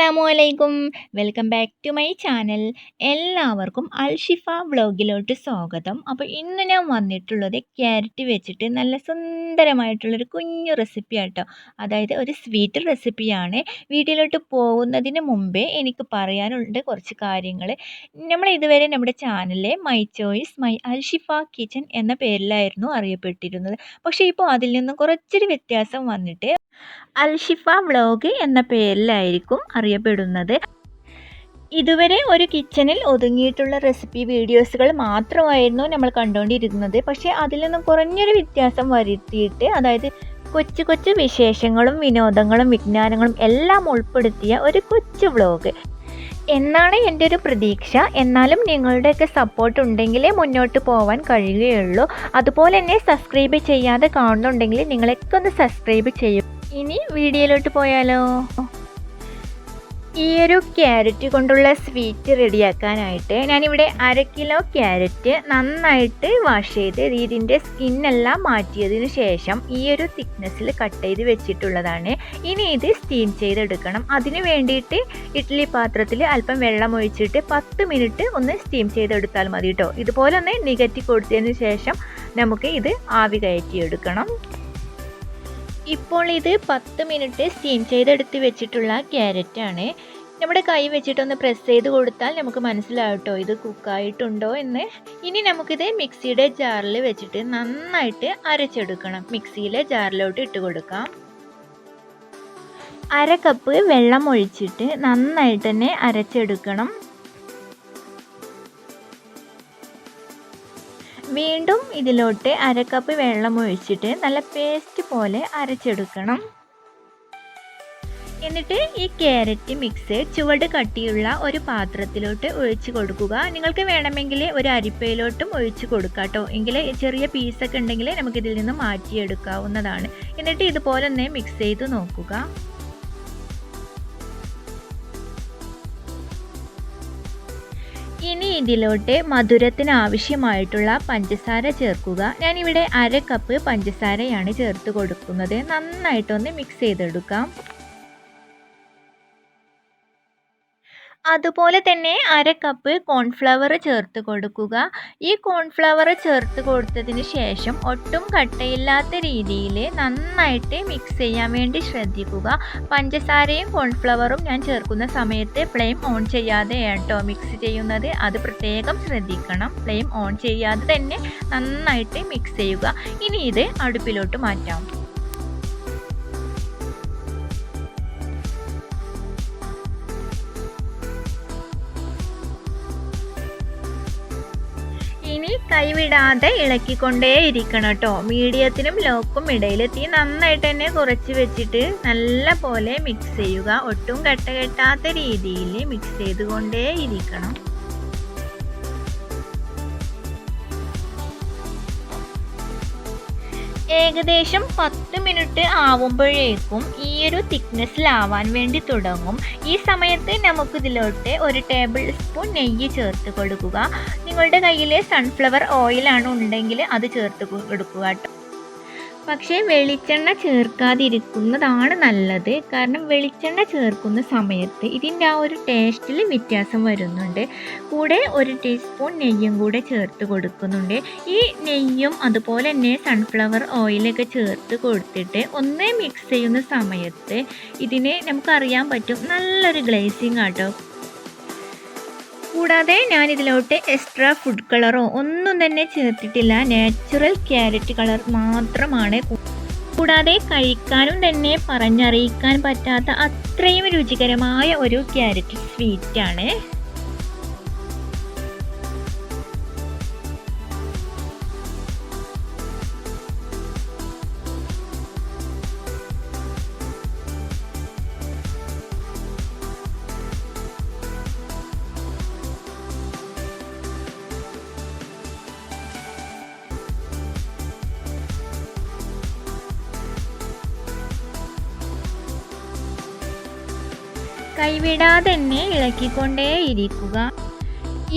അസ്സലാമുഅലൈക്കും. Welcome back to my channel. എല്ലാവർക്കും അൽഷിഫ വ്ളോഗിലോട്ട് സ്വാഗതം. അപ്പോൾ ഇന്ന് ഞാൻ വന്നിട്ടുള്ളത് ക്യാരറ്റ് വെച്ചിട്ട് നല്ല സുന്ദരമായിട്ടുള്ളൊരു കുഞ്ഞു റെസിപ്പി ആട്ടോ. അതായത് ഒരു സ്വീറ്റ് റെസിപ്പിയാണ്. വീഡിയോയിലോട്ട് പോകുന്നതിന് മുമ്പേ എനിക്ക് പറയാനുണ്ട് കുറച്ച് കാര്യങ്ങൾ. നമ്മൾ ഇതുവരെ നമ്മുടെ ചാനലിലെ my choice my Alshifa kitchen എന്ന പേരിലായിരുന്നു അറിയപ്പെട്ടിരുന്നത്. പക്ഷേ ഇപ്പോൾ അതിൽ നിന്നും കുറച്ചൊരു വ്യത്യാസം വന്നിട്ട് അൽഷിഫ വ്ളോഗ് എന്ന പേരിലായിരിക്കും അറിയപ്പെടുന്നത്. ഇതുവരെ ഒരു കിച്ചണിൽ ഒതുങ്ങിയിട്ടുള്ള റെസിപ്പി വീഡിയോസുകൾ മാത്രമായിരുന്നു നമ്മൾ കണ്ടുകൊണ്ടിരുന്നത്. പക്ഷേ അതിൽ നിന്നും കുറഞ്ഞൊരു വ്യത്യാസം വരുത്തിയിട്ട്, അതായത് കൊച്ചു കൊച്ചു വിശേഷങ്ങളും വിനോദങ്ങളും വിജ്ഞാനങ്ങളും എല്ലാം ഉൾപ്പെടുത്തിയ ഒരു കൊച്ചു വ്ളോഗ് എന്നാണ് എൻ്റെ ഒരു പ്രതീക്ഷ. എന്നാലും നിങ്ങളുടെയൊക്കെ സപ്പോർട്ട് ഉണ്ടെങ്കിലേ മുന്നോട്ട് പോകാൻ കഴിയുകയുള്ളൂ. അതുപോലെ തന്നെ സബ്സ്ക്രൈബ് ചെയ്യാതെ കാണുന്നുണ്ടെങ്കിൽ നിങ്ങളൊക്കെ ഒന്ന് സബ്സ്ക്രൈബ് ചെയ്യും. ഇനി വീഡിയോയിലോട്ട് പോയാലോ. ഈ ഒരു ക്യാരറ്റ് കൊണ്ടുള്ള സ്വീറ്റ് റെഡിയാക്കാനായിട്ട് ഞാനിവിടെ 1/2 കിലോ ക്യാരറ്റ് നന്നായിട്ട് വാഷ് ചെയ്ത് ഇതിൻ്റെ സ്കിന്നെല്ലാം മാറ്റിയതിന് ശേഷം ഈ ഒരു തിക്നെസ്സിൽ കട്ട് ചെയ്ത് വെച്ചിട്ടുള്ളതാണ്. ഇനി ഇത് സ്റ്റീം ചെയ്തെടുക്കണം. അതിന് വേണ്ടിയിട്ട് ഇഡ്ഡലി പാത്രത്തിൽ അല്പം വെള്ളം ഒഴിച്ചിട്ട് 10 മിനിറ്റ് ഒന്ന് സ്റ്റീം ചെയ്തെടുത്താൽ മതി കേട്ടോ. ഇതുപോലെ ഒന്ന് നികറ്റി കൊടുത്തതിന് ശേഷം നമുക്ക് ഇത് ആവി കയറ്റിയെടുക്കണം. ഇപ്പോൾ ഇത് 10 മിനിറ്റ് സ്റ്റീം ചെയ്തെടുത്ത് വെച്ചിട്ടുള്ള ക്യാരറ്റാണ്. നമ്മുടെ കൈ വെച്ചിട്ടൊന്ന് പ്രസ് ചെയ്ത് കൊടുത്താൽ നമുക്ക് മനസ്സിലാവട്ടോ ഇത് കുക്കായിട്ടുണ്ടോ എന്ന്. ഇനി നമുക്കിത് മിക്സിയുടെ ജാറിൽ വെച്ചിട്ട് നന്നായിട്ട് അരച്ചെടുക്കണം. മിക്സിയിലെ ജാറിലോട്ട് ഇട്ട് കൊടുക്കാം. 1/2 കപ്പ് വെള്ളം ഒഴിച്ചിട്ട് നന്നായിട്ട് തന്നെ അരച്ചെടുക്കണം. വീണ്ടും ഇതിലോട്ട് 1/2 കപ്പ് വെള്ളം ഒഴിച്ചിട്ട് നല്ല പേസ്റ്റ് പോലെ അരച്ചെടുക്കണം. എന്നിട്ട് ഈ ക്യാരറ്റ് മിക്സ് ചുവട് കട്ടിയുള്ള ഒരു പാത്രത്തിലോട്ട് ഒഴിച്ച് കൊടുക്കുക. നിങ്ങൾക്ക് വേണമെങ്കിൽ ഒരു അരിപ്പയിലോട്ടും ഒഴിച്ച് കൊടുക്കാം കേട്ടോ. എങ്കിൽ ചെറിയ പീസൊക്കെ ഉണ്ടെങ്കിൽ നമുക്കിതിൽ നിന്ന് മാറ്റിയെടുക്കാവുന്നതാണ്. എന്നിട്ട് ഇതുപോലെ ഒന്ന് മിക്സ് ചെയ്ത് നോക്കുക. ഇനി ഇതിലോട്ട് മധുരത്തിന് ആവശ്യമായിട്ടുള്ള പഞ്ചസാര ചേർക്കുക. ഞാനിവിടെ 1/2 കപ്പ് പഞ്ചസാരയാണ് ചേർത്ത് കൊടുക്കുന്നത്. നന്നായിട്ടൊന്ന് മിക്സ് ചെയ്തെടുക്കാം. അതുപോലെ തന്നെ 1/2 കപ്പ് കോൺഫ്ലവർ ചേർത്ത് കൊടുക്കുക. ഈ കോൺഫ്ലവർ ചേർത്ത് കൊടുത്തതിന് ശേഷം ഒട്ടും കട്ടയില്ലാത്ത രീതിയിൽ നന്നായിട്ട് മിക്സ് ചെയ്യാൻ വേണ്ടി ശ്രദ്ധിക്കുക. പഞ്ചസാരയും കോൺഫ്ലവറും ഞാൻ ചേർക്കുന്ന സമയത്ത് ഫ്ലെയിം ഓൺ ചെയ്യാതെയാണ് കേട്ടോ മിക്സ് ചെയ്യുന്നത്. അത് പ്രത്യേകം ശ്രദ്ധിക്കണം. ഫ്ലെയിം ഓൺ ചെയ്യാതെ തന്നെ നന്നായിട്ട് മിക്സ് ചെയ്യുക. ഇനി ഇത് അടുപ്പിലോട്ട് മാറ്റാം. ഇനി കൈവിടാതെ ഇളക്കിക്കൊണ്ടേ ഇരിക്കണം കേട്ടോ. മീഡിയത്തിനും ലോക്കും ഇടയിൽ തീ നന്നായിട്ട് തന്നെ കുറച്ച് വെച്ചിട്ട് നല്ല പോലെ മിക്സ് ചെയ്യുക. ഒട്ടും കെട്ടാത്ത രീതിയിൽ മിക്സ് ചെയ്തുകൊണ്ടേ ഇരിക്കണം. ഏകദേശം 10 മിനിറ്റ് ആവുമ്പോഴേക്കും ഈ ഒരു തിക്നെസ്സിലാവാൻ വേണ്ടി തുടങ്ങും. ഈ സമയത്ത് നമുക്കിതിലോട്ട് 1 ടേബിൾ സ്പൂൺ നെയ്യ് ചേർത്ത് കൊടുക്കുക. നിങ്ങളുടെ കയ്യിൽ സൺഫ്ലവർ ഓയിലാണ് ഉണ്ടെങ്കിൽ അത് ചേർത്ത് കൊടുക്കുക കേട്ടോ. പക്ഷേ വെളിച്ചെണ്ണ ചേർക്കാതിരിക്കുന്നതാണ് നല്ലത്. കാരണം വെളിച്ചെണ്ണ ചേർക്കുന്ന സമയത്ത് ഇതിൻ്റെ ആ ഒരു ടേസ്റ്റിൽ വ്യത്യാസം വരുന്നുണ്ട്. കൂടെ 1 ടീസ്പൂൺ നെയ്യും കൂടെ ചേർത്ത് കൊടുക്കുന്നുണ്ട്. ഈ നെയ്യും അതുപോലെ തന്നെ സൺഫ്ലവർ ഓയിലൊക്കെ ചേർത്ത് കൊടുത്തിട്ട് ഒന്ന് മിക്സ് ചെയ്യുന്ന സമയത്ത് ഇതിന് നമുക്കറിയാൻ പറ്റും നല്ലൊരു ഗ്ലേസിങ് ആട്ടോ. കൂടാതെ ഞാനിതിലോട്ട് എക്സ്ട്രാ ഫുഡ് കളറോ ഒന്നും തന്നെ ചേർത്തിട്ടില്ല. നാച്ചുറൽ ക്യാരറ്റ് കളർ മാത്രമാണ്. കൂടാതെ കഴിക്കാനും തന്നെ പറഞ്ഞറിയിക്കാൻ പറ്റാത്ത അത്രയും രുചികരമായ ഒരു ക്യാരറ്റ് സ്വീറ്റാണ്. കൈവിടാതെ തന്നെ ഇളക്കിക്കൊണ്ടേ ഇരിക്കുക.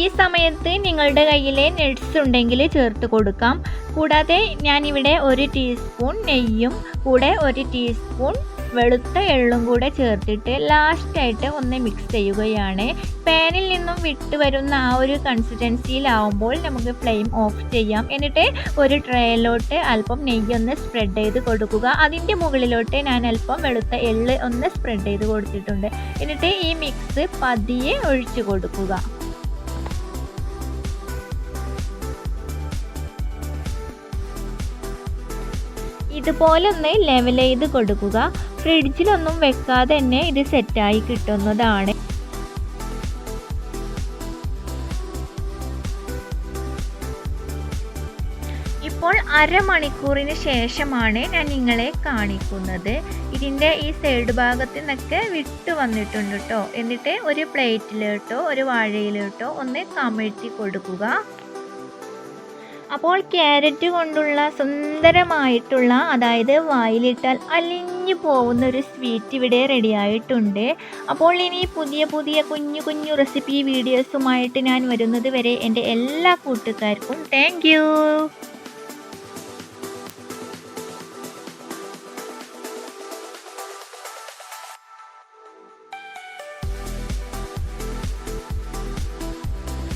ഈ സമയത്ത് നിങ്ങളുടെ കയ്യിൽ നട്ട്സ് ഉണ്ടെങ്കിൽ ചേർത്ത് കൊടുക്കാം. കൂടാതെ ഞാനിവിടെ 1 ടീസ്പൂൺ നെയ്യും കൂടെ 1 ടീസ്പൂൺ വെളുത്ത എള്ളും കൂടെ ചേർത്തിട്ട് ലാസ്റ്റായിട്ട് ഒന്ന് മിക്സ് ചെയ്യുകയാണ്. പാനിൽ നിന്നും വിട്ട് വരുന്ന ആ ഒരു കൺസിസ്റ്റൻസിയിലാവുമ്പോൾ നമുക്ക് ഫ്ലെയിം ഓഫ് ചെയ്യാം. എന്നിട്ട് ഒരു ട്രേയിലോട്ട് അല്പം നെയ്യൊന്ന് സ്പ്രെഡ് ചെയ്ത് കൊടുക്കുക. അതിൻ്റെ മുകളിലോട്ട് ഞാൻ അല്പം വെളുത്ത എള്ള് ഒന്ന് സ്പ്രെഡ് ചെയ്ത് കൊടുത്തിട്ടുണ്ട്. എന്നിട്ട് ഈ മിക്സ് പതിയെ ഒഴിച്ചു കൊടുക്കുക. ഇതുപോലെ ഒന്ന് ലെവൽ ചെയ്ത് കൊടുക്കുക. ഫ്രിഡ്ജിലൊന്നും വെക്കാതെ തന്നെ ഇത് സെറ്റായി കിട്ടുന്നതാണ്. ഇപ്പോൾ അരമണിക്കൂറിന് ശേഷമാണ് ഞാൻ നിങ്ങളെ കാണിക്കുന്നത്. ഇതിൻ്റെ ഈ സൈഡ് ഭാഗത്ത് നിന്നൊക്കെ വിട്ട് വന്നിട്ടുണ്ട് കേട്ടോ. എന്നിട്ട് ഒരു പ്ലേറ്റിലോട്ടോ ഒരു വാഴയിലോട്ടോ ഒന്ന് കമഴ്ത്തി കൊടുക്കുക. അപ്പോൾ ക്യാരറ്റ് കൊണ്ടുള്ള സുന്ദരമായിട്ടുള്ള, അതായത് വായിലിട്ടാൽ അലിഞ്ഞു പോകുന്ന ഒരു സ്വീറ്റ് ഇവിടെ റെഡിയായിട്ടുണ്ട്. അപ്പോൾ ഇനി പുതിയ പുതിയ കുഞ്ഞു കുഞ്ഞു റെസിപ്പി വീഡിയോസുമായിട്ട് ഞാൻ വരുന്നത് വരെ എൻ്റെ എല്ലാ കൂട്ടുകാർക്കും താങ്ക് യു.